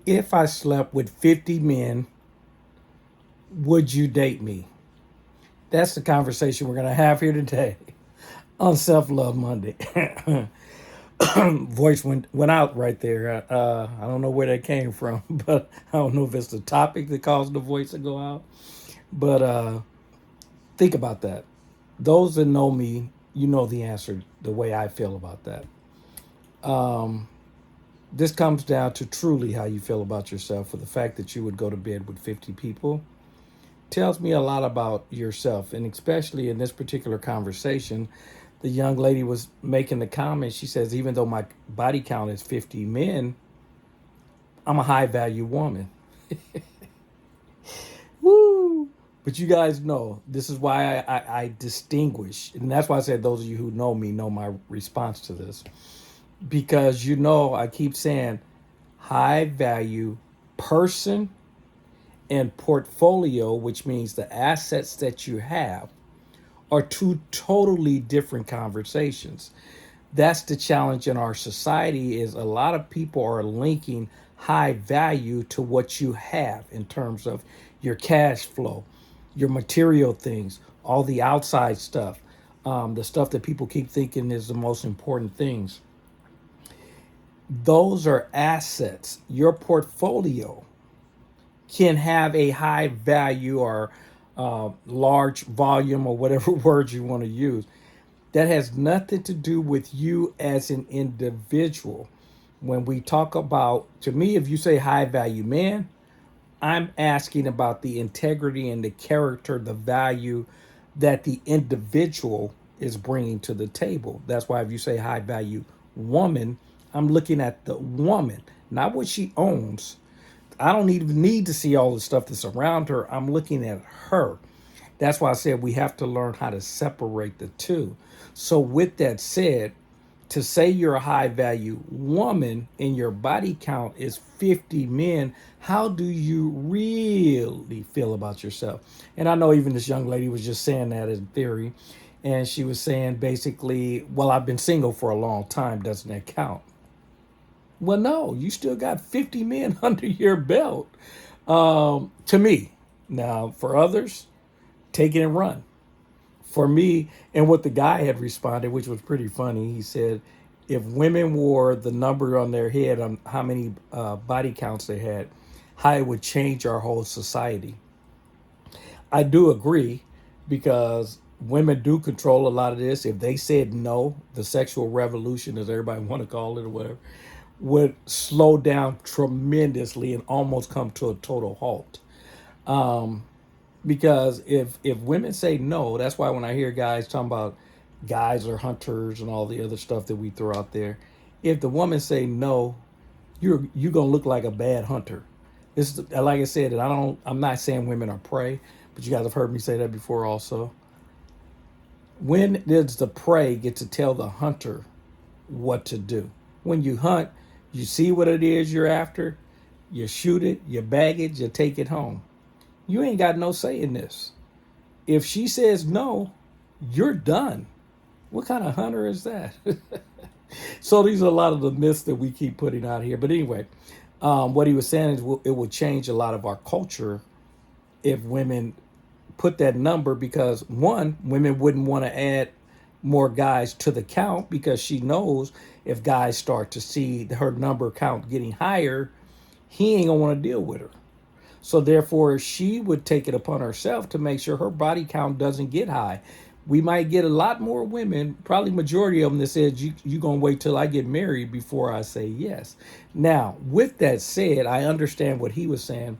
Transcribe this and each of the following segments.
If I slept with 50 men, would you date me? That's the conversation we're going to have here today on Self Love Monday. Voice went out right there. I don't know where that came from, but I don't know if it's the topic that caused the voice to go out. But think about that. Those that know me, you know the answer, the way I feel about that. This comes down to truly how you feel about yourself. For the fact that you would go to bed with 50 people tells me a lot about yourself. And especially in this particular conversation, the young lady was making the comment. She says, even though my body count is 50 men, I'm a high value woman. Woo! But you guys know this is why I distinguish. And that's why I said those of you who know me know my response to this. Because you know, I keep saying high value person and portfolio, which means the assets that you have, are two totally different conversations. That's the challenge in our society is a lot of people are linking high value to what you have in terms of your cash flow, your material things, all the outside stuff, the stuff that people keep thinking is the most important things. Those are assets. Your portfolio can have a high value or large volume or whatever words you want to use. That has nothing to do with you as an individual. When we talk about, to me, if you say high value man, I'm asking about the integrity and the character, the value that the individual is bringing to the table. That's why if you say high value woman, I'm looking at the woman, not what she owns. I don't even need to see all the stuff that's around her. I'm looking at her. That's why I said we have to learn how to separate the two. So, with that said, to say you're a high value woman and your body count is 50 men, how do you really feel about yourself? And I know even this young lady was just saying that in theory. And she was saying basically, well, I've been single for a long time. Doesn't that count? Well, no, you still got 50 men under your belt. To me, now for others, take it and run. For me, and what the guy had responded, which was pretty funny, he said, if women wore the number on their head on how many body counts they had, how it would change our whole society. I do agree because women do control a lot of this. If they said no, the sexual revolution, as everybody want to call it or whatever, would slow down tremendously and almost come to a total halt. Because if women say no, that's why when I hear guys talking about guys are hunters and all the other stuff that we throw out there, if the woman say no, you're gonna look like a bad hunter. This is like I said, and I'm not saying women are prey, but you guys have heard me say that before also. When does the prey get to tell the hunter what to do? When you hunt, you see what it is you're after, you shoot it, you bag it, you take it home. You ain't got no say in this. If she says no, you're done. What kind of hunter is that? So these are a lot of the myths that we keep putting out here. But anyway, what he was saying is it will change a lot of our culture if women put that number because one, women wouldn't want to add more guys to the count because she knows if guys start to see her number count getting higher, he ain't gonna want to deal with her. So therefore, she would take it upon herself to make sure her body count doesn't get high. We might get a lot more women, probably majority of them that said, you gonna wait till I get married before I say yes. Now, with that said, I understand what he was saying,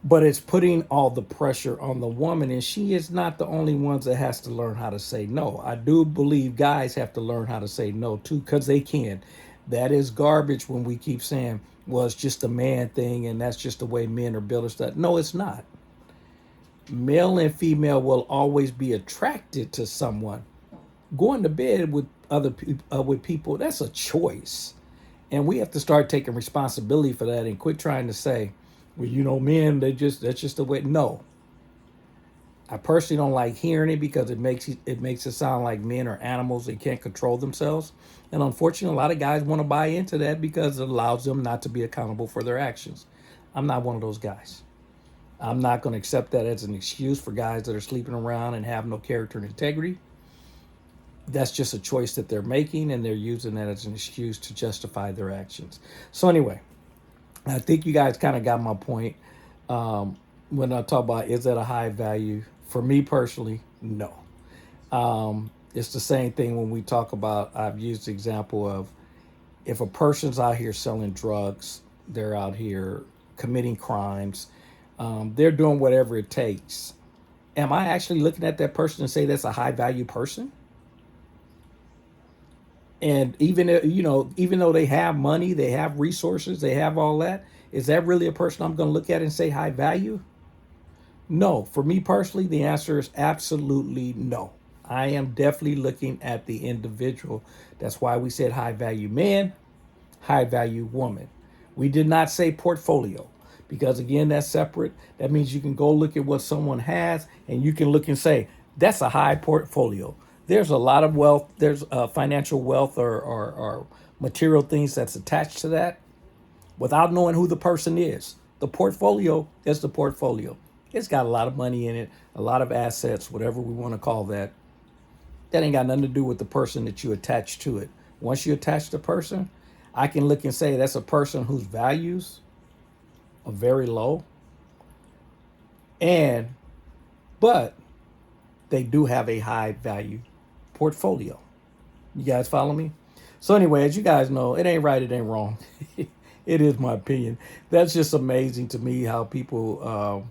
but it's putting all the pressure on the woman, and she is not the only one that has to learn how to say no. I do believe guys have to learn how to say no too, because they can. That is garbage when we keep saying, well, it's just a man thing and that's just the way men are built or stuff. No, it's not. Male and female will always be attracted to someone. Going to bed with other people, with people, that's a choice. And we have to start taking responsibility for that and quit trying to say, well, men, that's just the way. No, I personally don't like hearing it because it makes it sound like men are animals. They can't control themselves. And unfortunately, a lot of guys want to buy into that because it allows them not to be accountable for their actions. I'm not one of those guys. I'm not going to accept that as an excuse for guys that are sleeping around and have no character and integrity. That's just a choice that they're making, and they're using that as an excuse to justify their actions. So anyway, I think you guys kind of got my point. When I talk about is that a high value, for me personally, no. It's the same thing when we talk about, I've used the example of if a person's out here selling drugs, they're out here committing crimes, they're doing whatever it takes. Am I actually looking at that person and say that's a high value person? And even though they have money, they have resources, they have all that, is that really a person I'm going to look at and say high value? No. For me personally, the answer is absolutely no. I am definitely looking at the individual. That's why we said high value man, high value woman. We did not say portfolio because, again, that's separate. That means you can go look at what someone has and you can look and say, that's a high portfolio. There's a lot of wealth, there's financial wealth or material things that's attached to that without knowing who the person is. The portfolio is the portfolio. It's got a lot of money in it, a lot of assets, whatever we want to call that. That ain't got nothing to do with the person that you attach to it. Once you attach the person, I can look and say that's a person whose values are very low, and but they do have a high value portfolio. You guys follow me? So anyway, as you guys know, it ain't right, it ain't wrong. It is my opinion. That's just amazing to me how people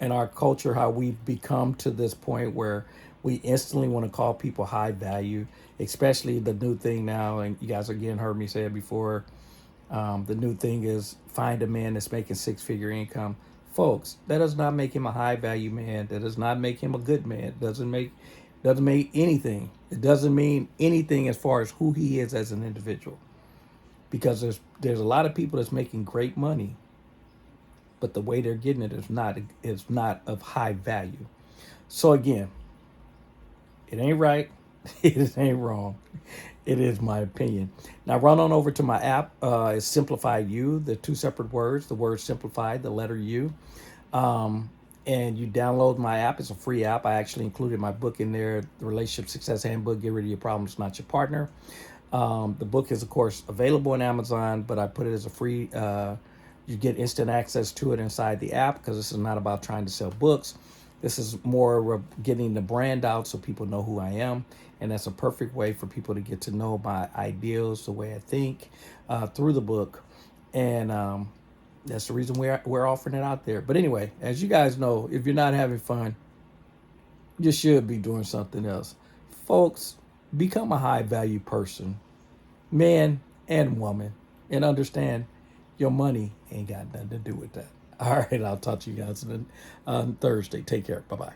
in our culture, how we've become to this point where we instantly want to call people high value, especially the new thing now. And you guys again heard me say it before. The new thing is find a man that's making six-figure income. Folks, that does not make him a high value man. That does not make him a good man. It doesn't make anything. It doesn't mean anything as far as who he is as an individual. Because there's a lot of people that's making great money, but the way they're getting it is not of high value. So again, it ain't right. It ain't wrong. It is my opinion. Now run on over to my app. It's Simplified You, the two separate words, the word simplified, the letter U. And you download my app. It's a free app. I actually included my book in there, the Relationship Success Handbook, Get Rid of Your Problems, Not Your Partner. The book is, of course, available on Amazon, but I put it as a free, you get instant access to it inside the app because this is not about trying to sell books. This is more getting the brand out so people know who I am. And that's a perfect way for people to get to know my ideals, the way I think through the book. And that's the reason we're offering it out there. But anyway, as you guys know, if you're not having fun, you should be doing something else. Folks, become a high value person, man and woman, and understand your money ain't got nothing to do with that. All right, I'll talk to you guys on Thursday. Take care. Bye-bye.